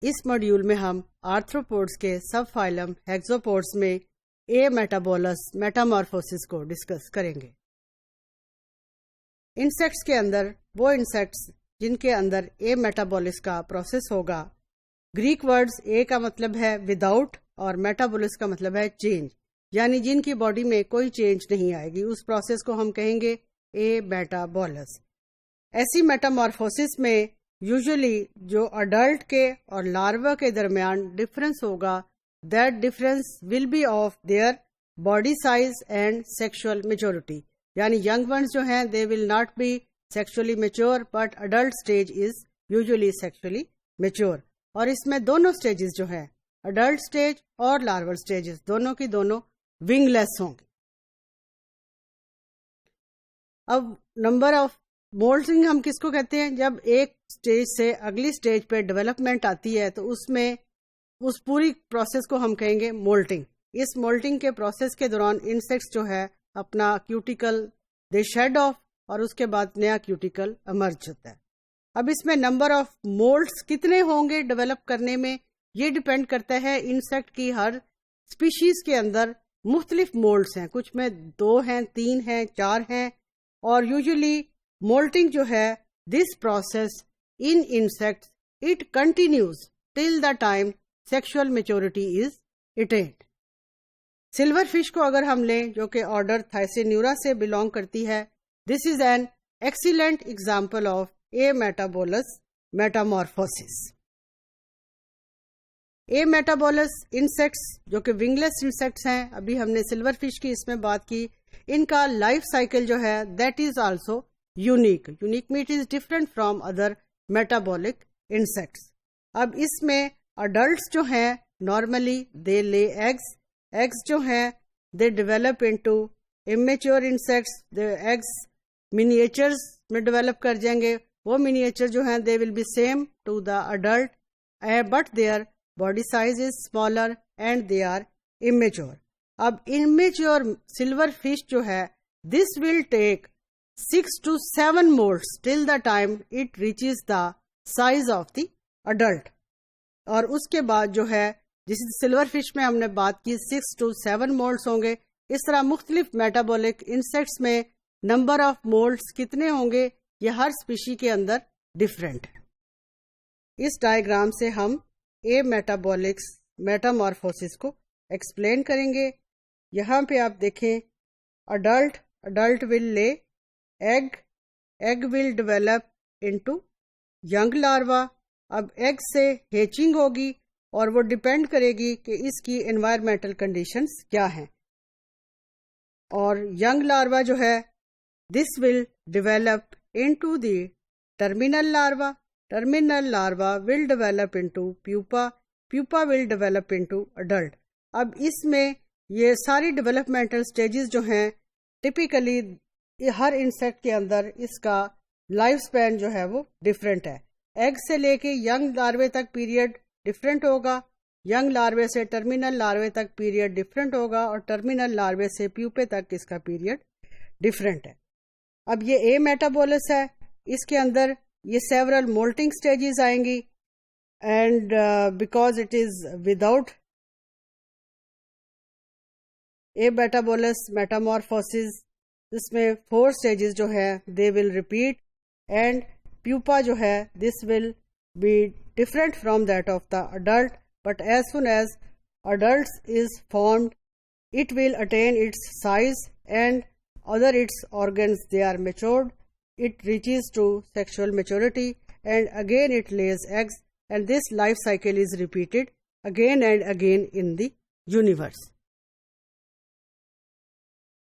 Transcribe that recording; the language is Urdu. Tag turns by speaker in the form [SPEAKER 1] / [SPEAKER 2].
[SPEAKER 1] اس ماڈیول میں ہم آرتھروپوڈس کے سب فائلم ہیگزوپوڈس میں اے میٹابولس میٹامارفوسس کو ڈسکس کریں گے۔ انسیکٹس کے اندر وہ انسیکٹس جن کے اندر اے میٹابولس کا پروسیس ہوگا، گریک ورڈز اے کا مطلب ہے وداؤٹ اور میٹابولس کا مطلب ہے چینج، یعنی جن کی باڈی میں کوئی چینج نہیں آئے گی، اس پروسیس کو ہم کہیں گے اے میٹابولس۔ ایسی میٹامارفوسس میں یوزلی جو اڈلٹ کے اور لاروا کے درمیان ڈفرنس ہوگا، that difference will be of their body size and sexual maturity, یعنی ینگ ونس جو ہیں they will not be sexually mature but adult stage is usually sexually mature, اور اس میں دونوں اسٹیجز جو ہیں اڈلٹ اسٹیج اور لارول اسٹیجز دونوں کی دونوں ونگ لیس ہوں گے۔ اب نمبر آف مولٹنگ ہم کس کو کہتے ہیں؟ جب ایک اسٹیج سے اگلی اسٹیج پہ ڈیولپمنٹ آتی ہے تو اس میں اس پوری پروسیس کو ہم کہیں گے مولٹنگ۔ اس مولٹنگ کے پروسیس کے دوران انسیکٹس جو ہے اپنا کیوٹیکل دے شیڈ آف اور اس کے بعد نیا کیوٹیکل ایمرج ہوتا ہے۔ اب اس میں نمبر آف مولٹس کتنے ہوں گے ڈیولپ کرنے میں، یہ ڈیپینڈ کرتا ہے انسیکٹ کی ہر اسپیشیز کے اندر مختلف مولڈس ہیں، کچھ میں 2 ہیں، 3 ہیں، 4 ہیں، اور یوزلی مولٹنگ جو ہے this process in insects it continues till the time sexual maturity is attained. Silver fish کو اگر ہم لیں جو کہ آرڈر تھائسینیورا سے بلونگ کرتی ہے، this is an excellent example of ametabolous metamorphosis. Ametabolous insects جو کہ ونگلیس انسیکٹس ہیں، ابھی ہم نے سلور فش کی اس میں بات کی، ان کا لائف سائیکل جو ہے that is also unique met is different from other metabolic insects. اب اس میں اڈلٹس جو ہیں نارملی دے لے ایگز جو ہیں they develop into immature insects, they eggs miniatures میں ڈیولپ کر جائیں گے، وہ منیچر جو ہیں they will be same to the adult but their body size is smaller and they are immature۔ اب immature silver fish جو ہے this will take 6 to 7 molts till the time it reaches the size of the adult، اور اس کے بعد جو ہے جس سلور فش میں ہم نے بات کی 6 to 7 molts ہوں گے، اس طرح مختلف میٹابولک انسیکٹس میں نمبر آف molts کتنے ہوں گے یہ ہر اسپیشی کے اندر ڈفرینٹ ہے۔ اس ڈائیگرام سے ہم اے میٹابولکس میٹامارفوسس کو ایکسپلین کریں گے۔ یہاں پہ آپ دیکھیں اڈلٹ ول لے ایگ ول ڈیولپ انٹو ینگ لاروا۔ اب ایگ سے ہیچنگ ہوگی اور وہ ڈیپینڈ کرے گی کہ اس کی انوائرمنٹل کنڈیشنز کیا ہیں، اور ینگ لاروا جو ہے this will develop into the terminal larva. Terminal larva will develop into pupa will develop into adult۔ اب اس میں یہ ساری ڈیولپمنٹل سٹیجز جو ہیں ٹپیکلی ہر انسیکٹ کے اندر اس کا لائف سپین جو ہے وہ ڈفرینٹ ہے۔ ایگ سے لے کے ینگ لاروے تک پیریڈ ڈفرینٹ ہوگا، ینگ لاروے سے ٹرمینل لاروے تک پیریڈ ڈفرینٹ ہوگا، اور ٹرمینل لاروے سے پیوپے تک اس کا پیریڈ ڈفرینٹ ہے۔ اب یہ اے میٹابولس ہے، اس کے اندر یہ سیورل مولٹنگ سٹیجز آئیں گی، and because it is without ametabolous metamorphosis, اس میں 4 سٹیجز جو ہے دے ول ریپیٹ، اینڈ پیوپا جو ہے this will be different from that of the adult, but as soon as adults is formed, it will attain its size and other its organs they are matured. It reaches to sexual maturity and again it lays eggs, and this life cycle is repeated again and again in the universe.